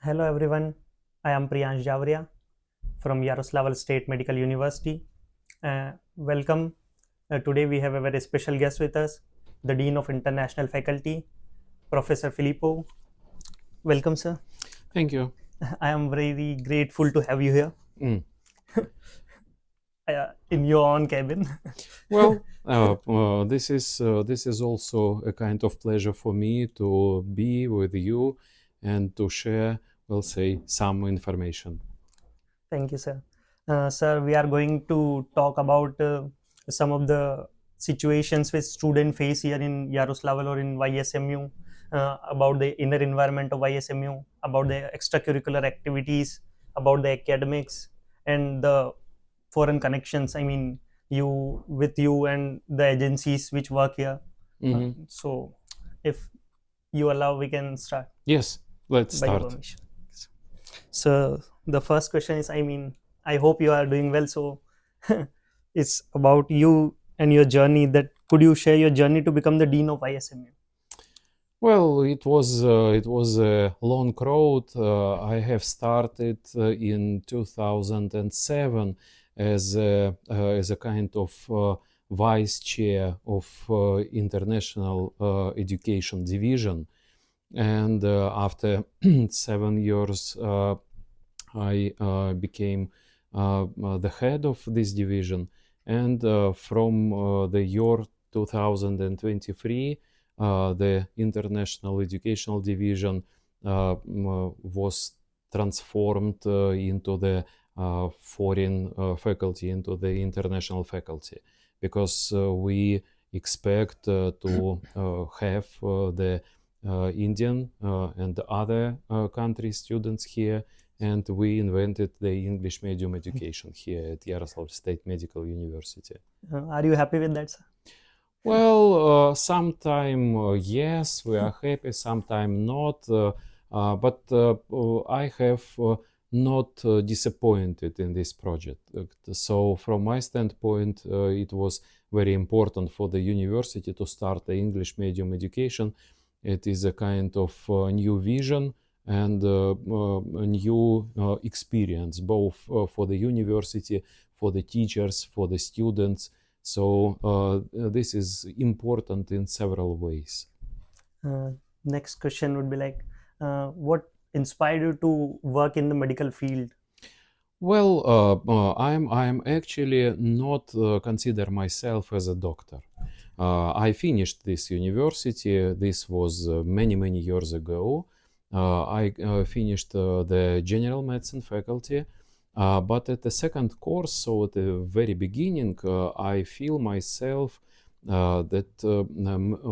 Hello everyone, I am Priyansh Javria from Yaroslavl State Medical University. Welcome. Today we have a very special guest with us, the Dean of International Faculty, Professor Filippo. Welcome, sir. Thank you. I am very grateful to have you here Mm. in your own cabin. Well, this is also a kind of pleasure for me to be with you and to share, we'll say, some information. Thank you, sir. Sir, we are going to talk about some of the situations which students face here in Yaroslavl or in YSMU, about the inner environment of YSMU, about the extracurricular activities, about the academics, and the foreign connections. I mean, you with you and the agencies which work here. Hmm. So, if you allow, we can start Yes, let's by your start. permission. So the first question is, I mean, I hope you are doing well. So it's about you and your journey. That could you share your journey to become the dean of ISMU? Well, it was a long road. I have started in 2007 as a kind of vice chair of international education division, and after 7 years, I became the head of this division. And from the year 2023, the International Educational Division was transformed into the foreign faculty, into the international faculty, because we expect to have the Indian and other country students here, and we invented the English medium education here at Yaroslavl State Medical University. Are you happy with that, sir? Well, sometime yes, we are happy, sometime not, but I have not disappointed in this project. So, from my standpoint, it was very important for the university to start the English medium education. It is a kind of new vision and a new experience, both for the university, for the teachers, for the students. So this is important in several ways. Uh, Next question would be like, what inspired you to work in the medical field? Well, I'm actually not consider myself as a doctor. I finished this university. This was many years ago. I finished the general medicine faculty, but at the second course, so at the very beginning, I feel myself that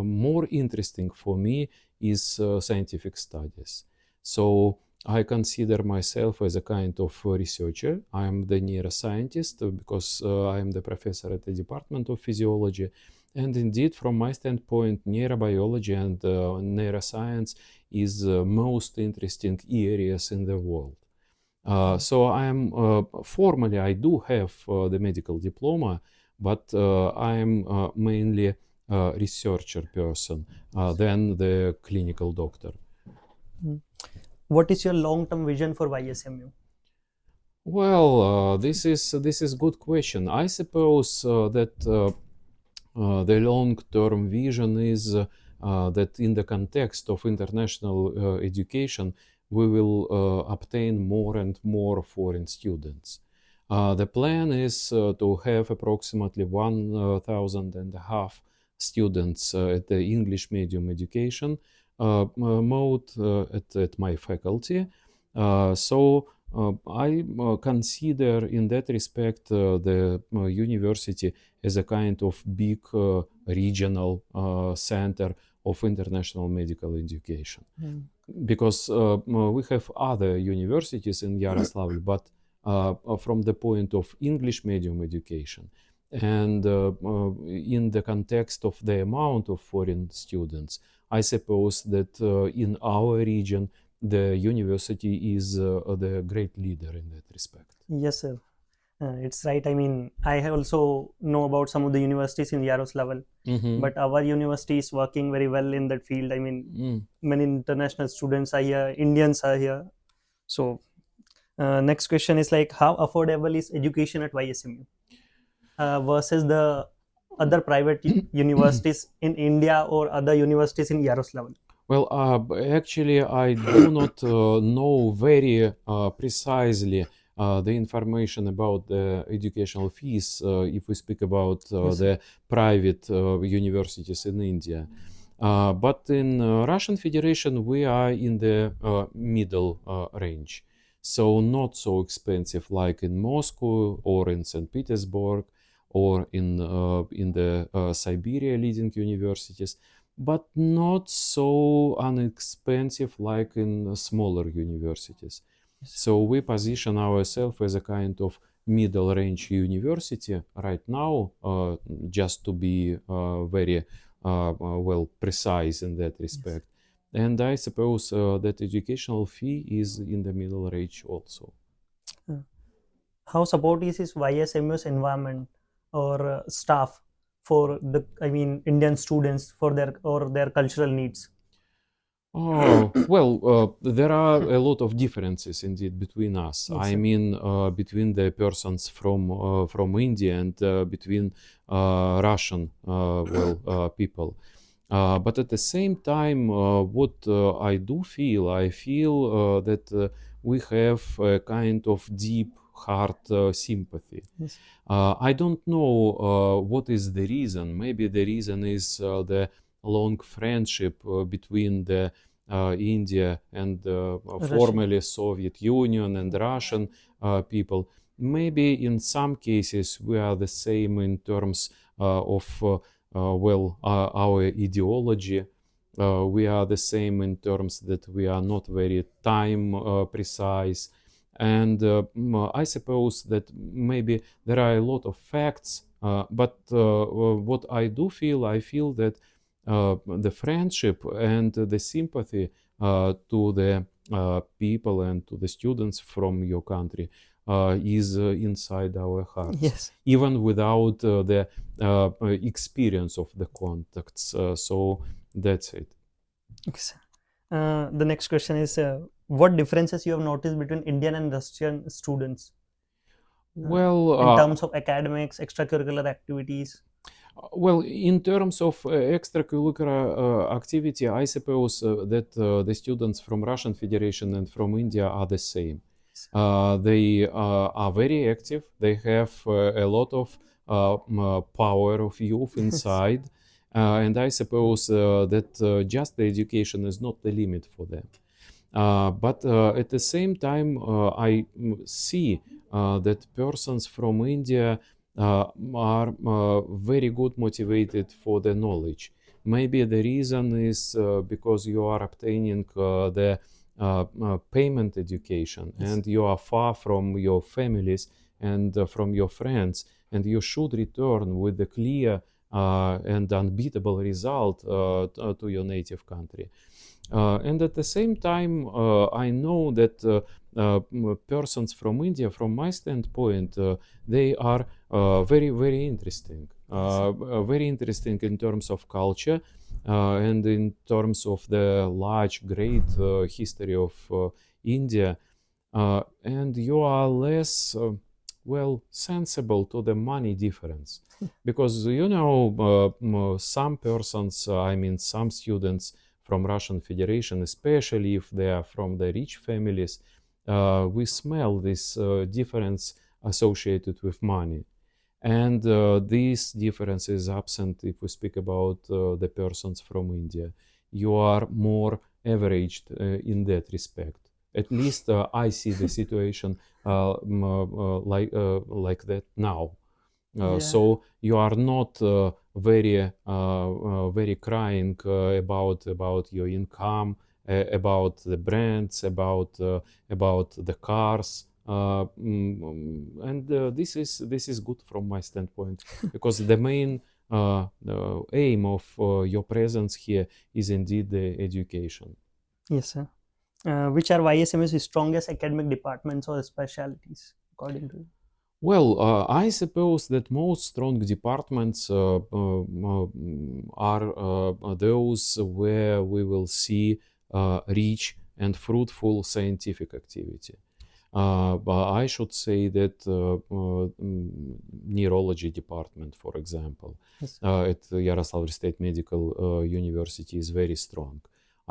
more interesting for me is scientific studies. So I consider myself as a kind of researcher. I am the neuroscientist because I am the professor at the Department of Physiology. And indeed, from my standpoint, neurobiology and neuroscience is most interesting areas in the world. So I am formally I do have the medical diploma, but I am mainly a researcher person than the clinical doctor. Mm. What is your long-term vision for YSMU? Well, this is good question. I suppose that the long-term vision is that in the context of international education, we will obtain more and more foreign students. The plan is to have approximately 1,500 students at the English medium education mode at my faculty. So I consider in that respect the university as a kind of big regional center of international medical education. Mm. Because we have other universities in Yaroslavl, but from the point of English medium education and in the context of the amount of foreign students, I suppose that in our region, the university is the great leader in that respect. Yes, sir. It's right. I mean, I have also know about some of the universities in Yaroslavl, Mm-hmm. but our university is working very well in that field. I mean, Mm. many international students are here, Indians are here. So next question is like, how affordable is education at YSMU versus the other private universities in India or other universities in Yaroslavl? Well, actually, I do not know very precisely the information about the educational fees if we speak about Yes. the private universities in India. But in Russian Federation, we are in the middle range. So not so expensive like in Moscow or in St. Petersburg or in the Siberia leading universities, but not so inexpensive like in smaller universities. Yes. So we position ourselves as a kind of middle range university right now, just to be very well precise in that Yes. respect. And I suppose that educational fee is in the middle range also. Uh, how supportive is YSMU's environment or staff for the, I mean, Indian students for their or their cultural needs? Oh, well, there are a lot of differences indeed between us. Yes, I sir. mean, between the persons from India and between Russian people. But at the same time, what I do feel, I feel that we have a kind of deep heart sympathy. Yes. I don't know what is the reason. Maybe the reason is the long friendship between the India and Russia. formerly Soviet Union and Russian people. Maybe in some cases we are the same in terms of our ideology. We are the same in terms that we are not very time precise. And I suppose that maybe there are a lot of facts, but what I feel that the friendship and the sympathy to the people and to the students from your country is inside our hearts, Yes. even without the experience of the contacts. So that's it. Okay, sir. The next question is, what differences you have noticed between Indian and Russian students uh, Well, in terms of academics, extracurricular activities? Well, in terms of extracurricular activity, I suppose that the students from Russian Federation and from India are the same. They are very active. They have a lot of power of youth Yes. inside, and I suppose that just the education is not the limit for them. But at the same time, I see that persons from India are very good motivated for the knowledge. Maybe the reason is because you are obtaining the payment education Yes. and you are far from your families and from your friends, and you should return with a clear and unbeatable result to your native country. And at the same time, I know that persons from India, from my standpoint, they are very interesting. Yes. Very interesting in terms of culture and in terms of the large, great history of India. And you are less, sensible to the money difference. Because, you know, some persons, I mean, some students from Russian Federation, especially if they are from the rich families, we smell this difference associated with money. And this difference is absent if we speak about the persons from India. You are more averaged in that respect. At least I see the situation like that now. Yeah. So you are not very crying about your income, about the brands, about the cars, and this is good from my standpoint because the main aim of your presence here is indeed the education. Yes, sir. Which are YSMU's strongest academic departments or specialities, according to you? Well, I suppose that most strong departments are those where we will see rich and fruitful scientific activity. But I should say that neurology department, for example, Yes. at Yaroslavl State Medical University is very strong.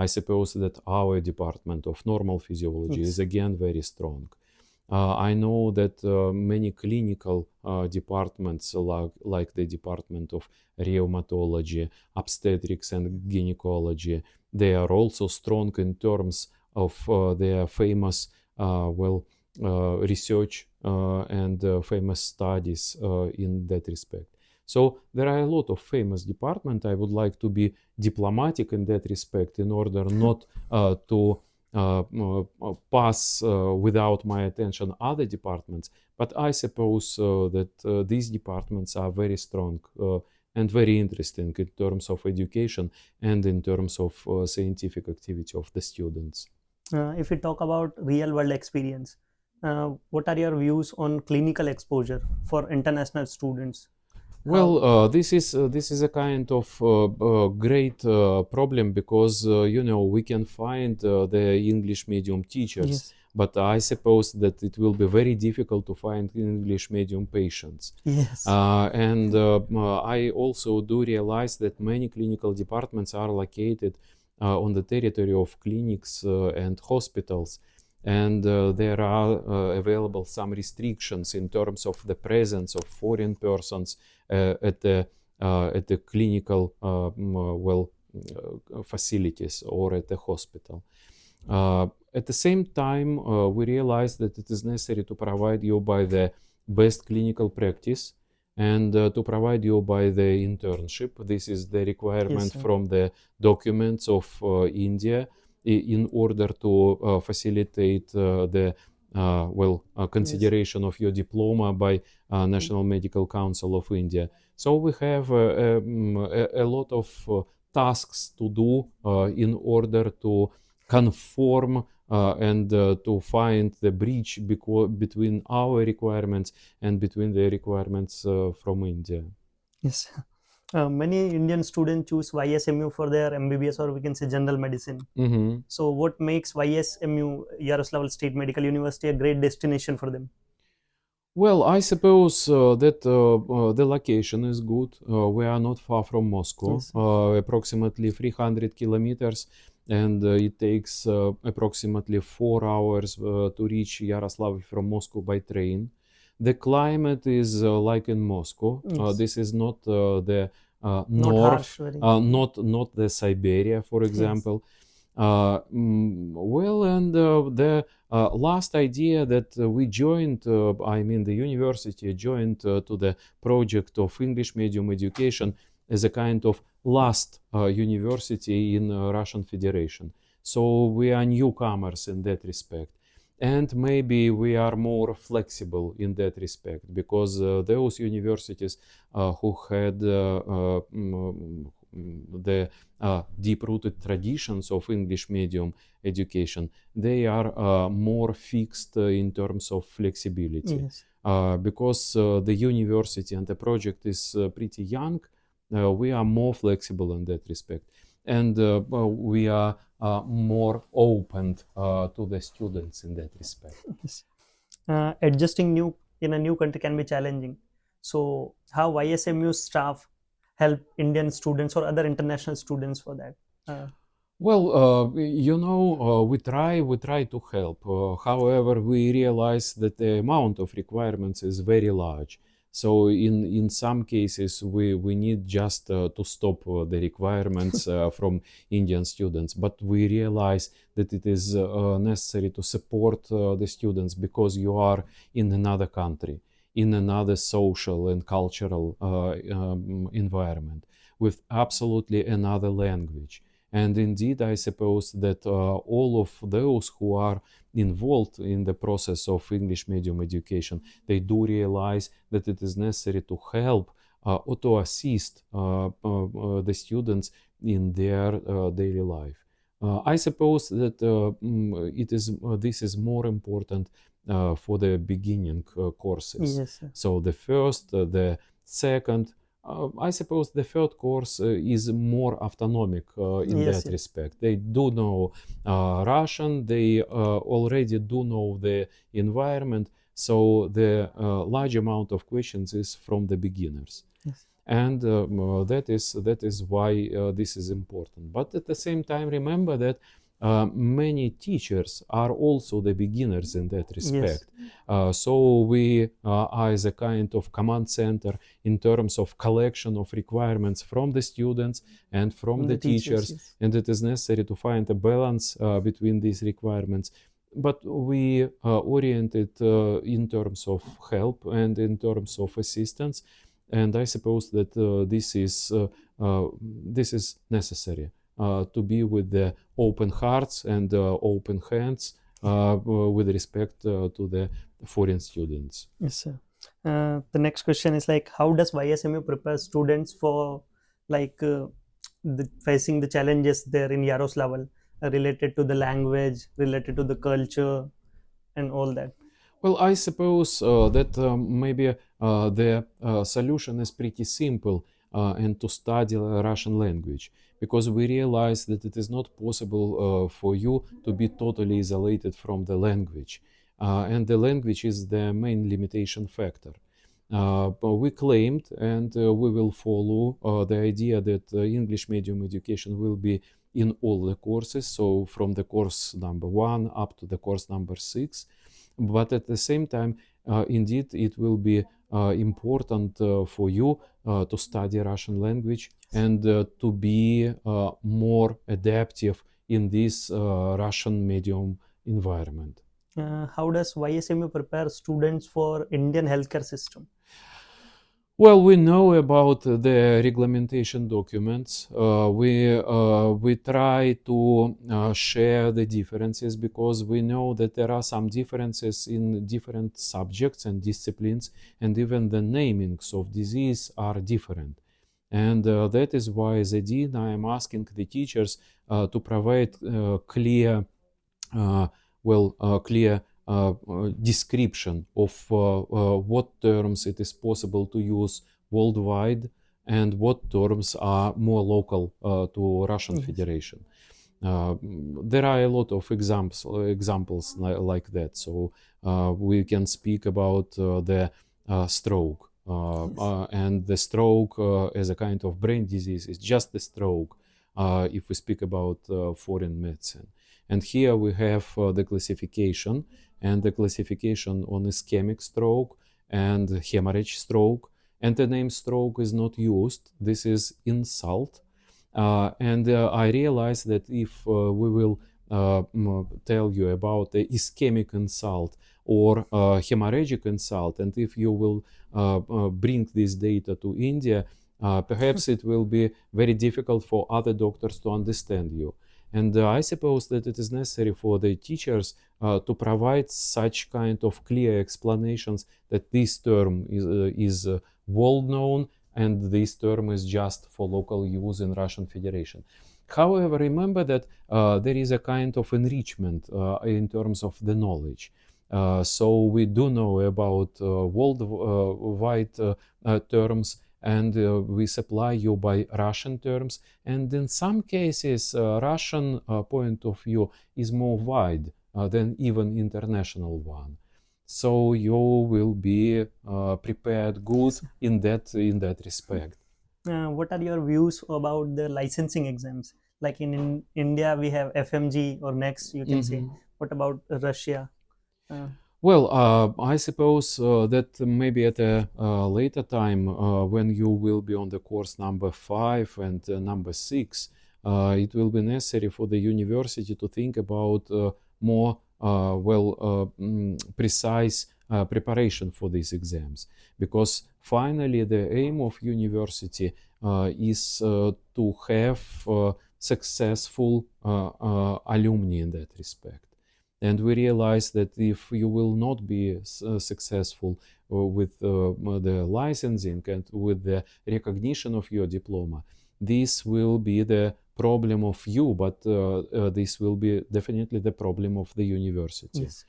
I suppose that our department of normal physiology is Yes. again very strong. I know that many clinical departments, like the department of rheumatology, obstetrics, and gynecology, they are also strong in terms of their famous, research and famous studies in that respect. So there are a lot of famous departments. I would like to be diplomatic in that respect in order not to pass without my attention other departments. But I suppose that these departments are very strong and very interesting in terms of education and in terms of scientific activity of the students. If we talk about real world experience, what are your views on clinical exposure for international students? How? Well, this is a kind of great problem because we can find the English medium teachers, Yes. but I suppose that it will be very difficult to find English medium patients. Yes. And I also do realize that many clinical departments are located on the territory of clinics and hospitals, and there are available some restrictions in terms of the presence of foreign persons at the clinical facilities or at the hospital. At the same time, we realize that it is necessary to provide you by the best clinical practice and to provide you by the internship. This is the Yes, requirement sir. from the documents of India in order to facilitate the Yes. consideration of your diploma by National Medical Council of India. So we have a lot of tasks to do in order to conform and to find the bridge between our requirements and between the requirements from India. Yes. Many Indian students choose YSMU for their MBBS, or we can say general medicine. Mhm. So, what makes YSMU, Yaroslavl State Medical University, a great destination for them? Well, I suppose that the location is good. We are not far from Moscow, Yes. approximately 300 kilometers, and it takes approximately 4 hours to reach Yaroslavl from Moscow by train. The climate is like in Moscow. Yes. This is not the Not north, harsh, very. not the Siberia, for Yes. example. And the last idea that we joined, I mean, the university joined to the project of English medium education as a kind of last university in Russian Federation. So we are newcomers in that respect. And maybe we are more flexible in that respect because those universities who had the deep-rooted traditions of English medium education, they are more fixed in terms of flexibility. Yes. Because the university and the project is pretty young, we are more flexible in that respect. And we are more open to the students in that respect. Yes. Adjusting new in a new country can be challenging. So, how YSMU staff help Indian students or other international students for that? Uh, Well, we try to help. However, we realize that the amount of requirements is very large. So in some cases, we need just to stop the requirements from Indian students. But we realize that it is necessary to support the students because you are in another country, in another social and cultural environment with absolutely another language. And indeed, I suppose that all of those who are involved in the process of English medium education, they do realize that it is necessary to help or to assist the students in their daily life. I suppose that this is more important for the beginning courses. yes. So the first, the second, I suppose the third course is more autonomic in Yes, that yes, respect. They do know Russian, they already do know the environment, so the large amount of questions is from the beginners. yes, And that is why this is important. But at the same time, remember that many teachers are also the beginners in that yes, respect. So we are as a kind of command center in terms of collection of requirements from the students and from from the the teachers. teachers, Yes, and it is necessary to find a balance between these requirements. But we orient it in terms of help and in terms of assistance, and I suppose that this is necessary to be with the open hearts and open hands with respect to the foreign students. yes, sir. The next question is like, how does YSMU prepare students for like facing the challenges there in Yaroslavl, related to the language, related to the culture, and all that? Well, I suppose that maybe the solution is pretty simple, and to study Russian language, because we realize that it is not possible for you to be totally isolated from the language, and the language is the main limitation factor. But we claimed, and we will follow the idea that English medium education will be in all the courses, so from the course number 1 up to the course number 6. But at the same time, indeed, it will be important for you to study Russian language and to be more adaptive in this Russian medium environment. How does YSMU prepare students for Indian healthcare system? Well, we know about the regulation documents. We try to share the differences, because we know that there are some differences in different subjects and disciplines, and even the namings of disease are different. And that is why, as a dean, I am asking the teachers to provide clear, uh, clear description of what terms it is possible to use worldwide and what terms are more local to Russian Yes, Federation. There are a lot of examples like that. So we can speak about the stroke. yes, And the stroke as a kind of brain disease is just the stroke if we speak about foreign medicine. And here we have the classification, and the classification on ischemic stroke and hemorrhage stroke. And the name stroke is not used. This is insult. And I realized that if we will tell you about the ischemic insult or hemorrhagic insult, and if you will bring this data to India, perhaps it will be very difficult for other doctors to understand you. And I suppose that it is necessary for the teachers to provide such kind of clear explanations that this term is world known, and this term is just for local use in Russian Federation. However, remember that there is a kind of enrichment in terms of the knowledge. So we do know about worldwide terms, and we supply you by Russian terms. And in some cases, Russian point of view is more wide than even international one. So you will be prepared good yes. in that respect. What are your views about the licensing exams? Like in India, we have FMG or next, you can say. Mhm. What about Russia? Uh, Well, I suppose that maybe at a later time, when you will be on the course number 5 and number 6, it will be necessary for the university to think about more precise preparation for these exams, because finally the aim of university is to have successful alumni in that respect. And we realize that if you will not be successful with the licensing and with the recognition of your diploma, this will be the problem of you, but this will be definitely the problem of the university. yes,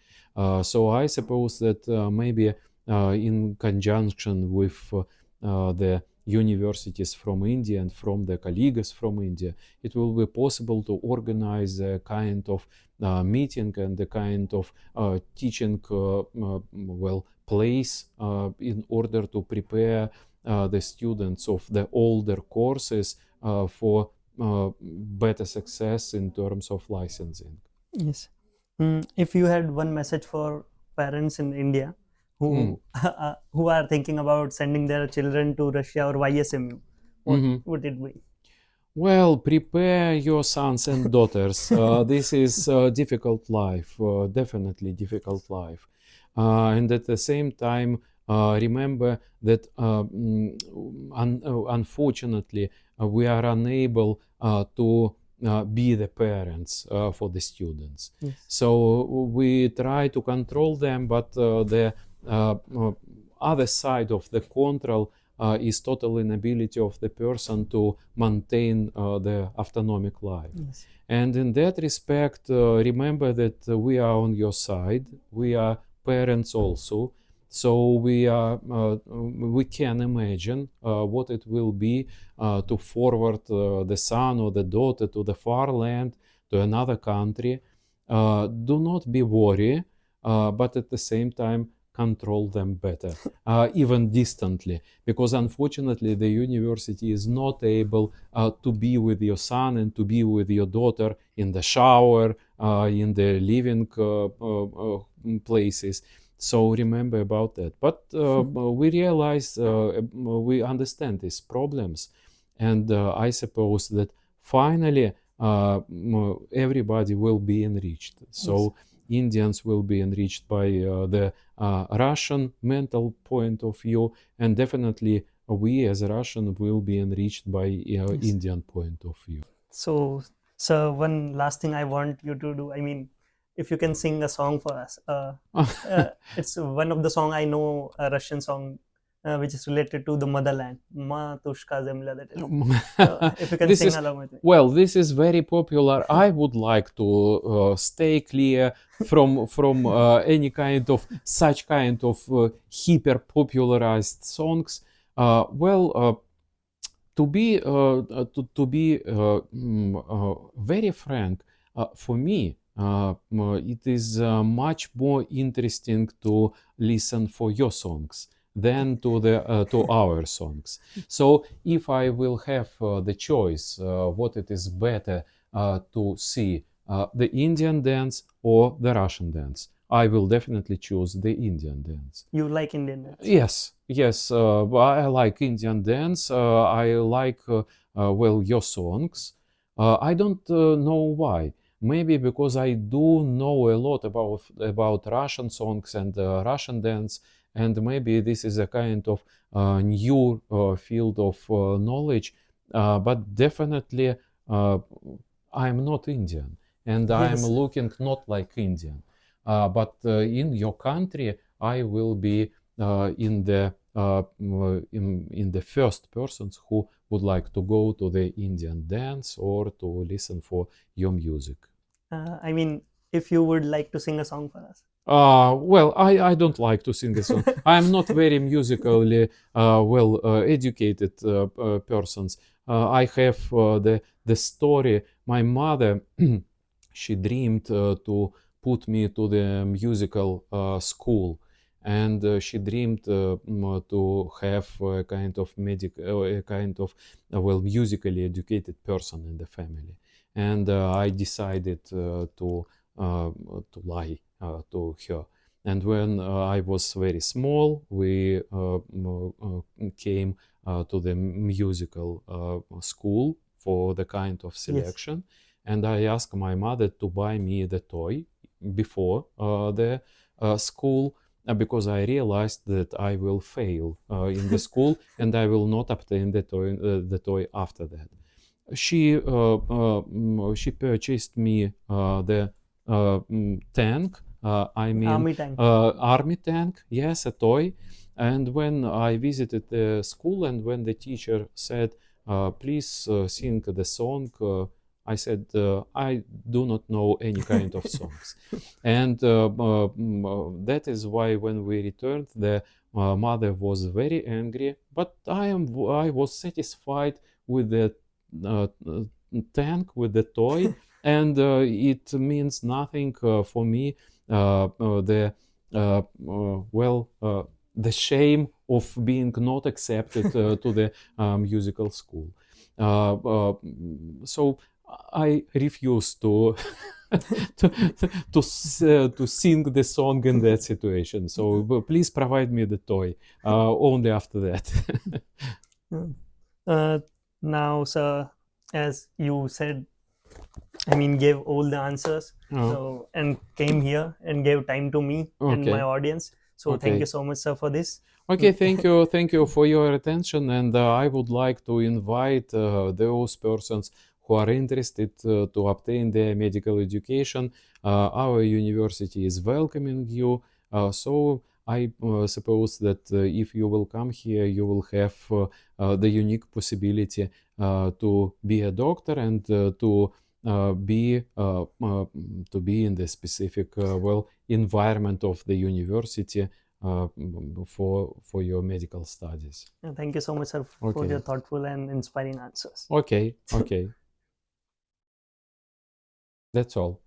So I suppose that maybe in conjunction with the universities from India and from the colleagues from India, it will be possible to organize a kind of meeting and a kind of teaching place in order to prepare the students of the older courses for better success in terms of licensing. Yes. If you had one message for parents in India Mm. who who are thinking about sending their children to Russia or YSMU, what Mhm. would it be? Well, prepare your sons and daughters. This is a difficult life, definitely difficult life. And at the same time, remember that unfortunately, we are unable to be the parents for the students. Yes. So we try to control them, but the other side of the control is total inability of the person to maintain the autonomic life. Yes. And in that respect, remember that we are on your side. We are parents also, so we can imagine what it will be to forward the son or the daughter to the far land, to another country. Do not be worried, but at the same time control them better, even distantly, because unfortunately the university is not able to be with your son and to be with your daughter in the shower, in the living places. So remember about that. But we realize, we understand these problems, and I suppose that finally everybody will be enriched. Yes. So Indians will be enriched by the Russian mental point of view, and definitely we as a Russian will be enriched by Yes. Indian point of view. So, so one last thing I want you to do. I mean, if you can sing a song for us. It's one of the song I know, a Russian song, which is related to the motherland. Matushka Zemlya, that is. So, if you can This sing is, along with me. well, this is very popular. I would like to stay clear from any kind of such kind of hyper popularized songs. To be very frank, for me, it is much more interesting to listen for your songs than to our songs. So if I will have the choice, what it is better to see, the Indian dance or the Russian dance, I will definitely choose the Indian dance. You like Indian dance? Yes, yes. I like Indian dance. I like well your songs. I don't know why. Maybe because I do know a lot about Russian songs and Russian dance, and maybe this is a kind of new field of knowledge. But definitely, uh, I'm not Indian, and I'm Yes. looking not like Indian. But in your country, I will be in the first persons who would like to go to the Indian dance or to listen for your music. I mean, if you would like to sing a song for us. Well, I don't like to sing a song. I'm not very musically well educated persons. I have the story. My mother, she dreamed to put me to the musical school, and she dreamed to have a kind of a kind of well musically educated person in the family. And I decided uh, to lie to her. And when I was very small, we came to the musical school for the kind of Yes. selection. And I asked my mother to buy me the toy before the school, because I realized that I will fail in the school and I will not obtain the toy after that. She purchased me the tank. I mean, Army tank. army tank. Yes, a toy. And when I visited the school, and when the teacher said, "Please sing the song," I said, "I do not know any kind of songs." And that is why when we returned, the mother was very angry, but I was satisfied with the tank, with the toy, and it means nothing for me. The well, the shame of being not accepted to the musical school. So I refuse to to to sing the song in that situation. So please provide me the toy only after that. Mm. Uh, Now, sir, as you said, I mean, gave all the answers. Oh, So, and came here and gave time to me and my okay, audience. So, thank you okay. so much, sir, for this. Okay, thank you for your attention, and I would like to invite those persons who are interested to obtain their medical education. Our university is welcoming you. So I suppose that if you will come here, you will have the unique possibility to be a doctor and to be in the specific environment of the university for your medical studies. Thank you so much, sir, for your Okay, thoughtful and inspiring answers. okay, okay. That's all.